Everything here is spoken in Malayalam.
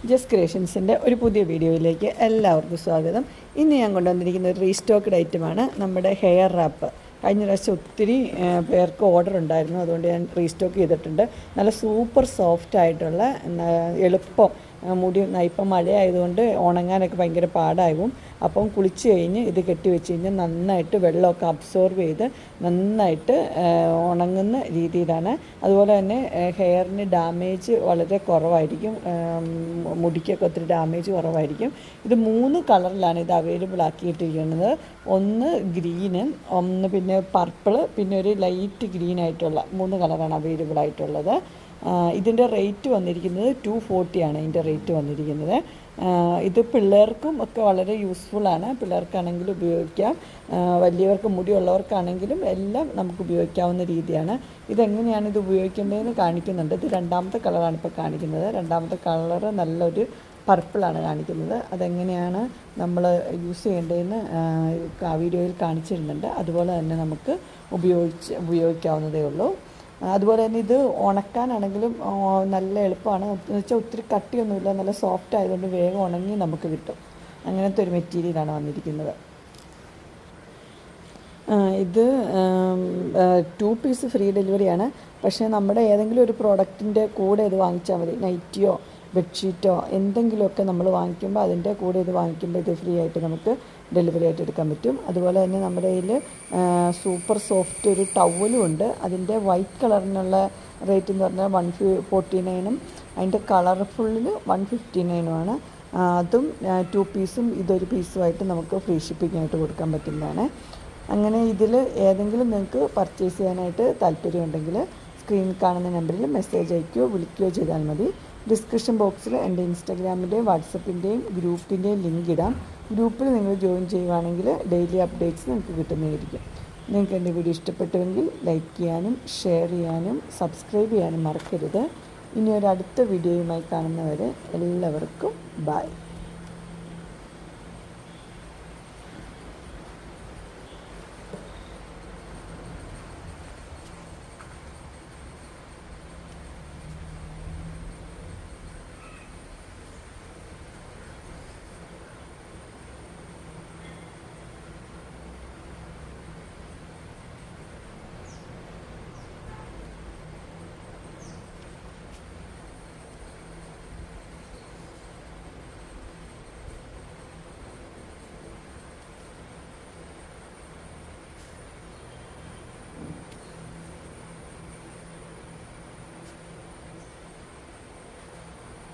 ജസ്റ്റ് ക്രിയേഷൻസിൻ്റെ ഒരു പുതിയ വീഡിയോയിലേക്ക് എല്ലാവർക്കും സ്വാഗതം. ഇന്ന് ഞാൻ കൊണ്ടുവന്നിരിക്കുന്ന ഒരു റീസ്റ്റോക്ക്ഡ് ഐറ്റമാണ് നമ്മുടെ ഹെയർ റാപ്പ്. കഴിഞ്ഞ പ്രാവശ്യം ഒത്തിരി പേർക്ക് ഓർഡർ ഉണ്ടായിരുന്നു, അതുകൊണ്ട് ഞാൻ റീസ്റ്റോക്ക് ചെയ്തിട്ടുണ്ട്. നല്ല സൂപ്പർ സോഫ്റ്റ് ആയിട്ടുള്ള എളുപ്പം മുടി ഇപ്പം മഴയായതുകൊണ്ട് ഉണങ്ങാനൊക്കെ ഭയങ്കര പാടാകും. അപ്പം കുളിച്ച് കഴിഞ്ഞ് ഇത് കെട്ടി വെച്ച് കഴിഞ്ഞാൽ നന്നായിട്ട് വെള്ളമൊക്കെ അബ്സോർബ് ചെയ്ത് നന്നായിട്ട് ഉണങ്ങുന്ന രീതിയിലാണ്. അതുപോലെ തന്നെ ഹെയറിന് ഡാമേജ് വളരെ കുറവായിരിക്കും, മുടിക്കൊക്കെ ഒത്തിരി ഡാമേജ് കുറവായിരിക്കും. ഇത് 3 കളറിലാണ് ഇത് അവൈലബിൾ ആക്കിയിട്ടിരിക്കുന്നത്. ഒന്ന് ഗ്രീന്, ഒന്ന് പിന്നെ പർപ്പിള്, പിന്നെ ഒരു ലൈറ്റ് ഗ്രീൻ ആയിട്ടുള്ള 3 കളറാണ് അവൈലബിൾ ആയിട്ടുള്ളത്. ഇതിൻ്റെ റേറ്റ് വന്നിരിക്കുന്നത് 240 ആണ് ഇതിൻ്റെ റേറ്റ് വന്നിരിക്കുന്നത്. ഇത് പിള്ളേർക്കും ഒക്കെ വളരെ യൂസ്ഫുള്ളാണ്. പിള്ളേർക്കാണെങ്കിലും ഉപയോഗിക്കാം, വലിയവർക്ക് മുടിയുള്ളവർക്കാണെങ്കിലും എല്ലാം നമുക്ക് ഉപയോഗിക്കാവുന്ന രീതിയാണ്. ഇതെങ്ങനെയാണ് ഇത് ഉപയോഗിക്കേണ്ടതെന്ന് കാണിക്കുന്നുണ്ട്. ഇത് 2ാമത്തെ കളറാണ് ഇപ്പോൾ കാണിക്കുന്നത്. 2ാമത്തെ കളറ് നല്ലൊരു പർപ്പിളാണ് കാണിക്കുന്നത്. അതെങ്ങനെയാണ് നമ്മൾ യൂസ് ചെയ്യേണ്ടതെന്ന് വീഡിയോയിൽ കാണിച്ചിരുന്നുണ്ട്. അതുപോലെ തന്നെ നമുക്ക് ഉപയോഗിക്കാവുന്നതേ ഉള്ളൂ. അതുപോലെ തന്നെ ഇത് ഉണക്കാനാണെങ്കിലും നല്ല എളുപ്പമാണ്. എന്ന് വെച്ചാൽ ഒത്തിരി കട്ടിയൊന്നുമില്ല, നല്ല സോഫ്റ്റ് ആയതുകൊണ്ട് വേഗം ഉണങ്ങി നമുക്ക് കിട്ടും. അങ്ങനത്തെ ഒരു മെറ്റീരിയലാണ് വന്നിരിക്കുന്നത്. ഇത് 2 പീസ് ഫ്രീ ഡെലിവറിയാണ്. പക്ഷേ നമ്മുടെ ഏതെങ്കിലും ഒരു പ്രോഡക്റ്റിൻ്റെ കൂടെ ഇത് വാങ്ങിച്ചാൽ മതി. നൈറ്റിയോ ബെഡ്ഷീറ്റോ എന്തെങ്കിലുമൊക്കെ നമ്മൾ വാങ്ങിക്കുമ്പോൾ അതിൻ്റെ കൂടെ ഇത് വാങ്ങിക്കുമ്പോൾ ഇത് ഫ്രീ ആയിട്ട് നമുക്ക് ഡെലിവറി ആയിട്ട് എടുക്കാൻ പറ്റും. അതുപോലെ തന്നെ നമ്മുടെ കയ്യിൽ സൂപ്പർ സോഫ്റ്റ് ഒരു ടവലും ഉണ്ട്. അതിൻ്റെ വൈറ്റ് കളറിനുള്ള റേറ്റ് എന്ന് പറഞ്ഞാൽ 149ഉം അതിൻ്റെ കളർഫുള്ളിൽ 159ഉമാണ്. അതും 2 പീസും ഇതൊരു പീസുമായിട്ട് നമുക്ക് ഫ്രീ ഷിപ്പിംഗ് ആയിട്ട് കൊടുക്കാൻ പറ്റുന്നതാണ്. അങ്ങനെ ഇതിൽ ഏതെങ്കിലും നിങ്ങൾക്ക് പർച്ചേസ് ചെയ്യാനായിട്ട് താല്പര്യമുണ്ടെങ്കിൽ സ്ക്രീനിൽ കാണുന്ന നമ്പറിൽ മെസ്സേജ് അയക്കുകയോ വിളിക്കുകയോ ചെയ്താൽ മതി. ഡിസ്ക്രിപ്ഷൻ ബോക്സിൽ എൻ്റെ ഇൻസ്റ്റാഗ്രാമിൻ്റെയും വാട്സപ്പിൻ്റെയും ഗ്രൂപ്പിൻ്റെയും ലിങ്ക് ഇടാം. ഗ്രൂപ്പിൽ നിങ്ങൾ ജോയിൻ ചെയ്യുവാണെങ്കിൽ ഡെയിലി അപ്ഡേറ്റ്സ് നിങ്ങൾക്ക് കിട്ടുന്നതായിരിക്കും. നിങ്ങൾക്ക് എൻ്റെ വീഡിയോ ഇഷ്ടപ്പെട്ടുവെങ്കിൽ ലൈക്ക് ചെയ്യാനും ഷെയർ ചെയ്യാനും സബ്സ്ക്രൈബ് ചെയ്യാനും മറക്കരുത്. ഇനി ഒരു അടുത്ത വീഡിയോയുമായി കാണുന്നവരെ എല്ലാവർക്കും ബൈ.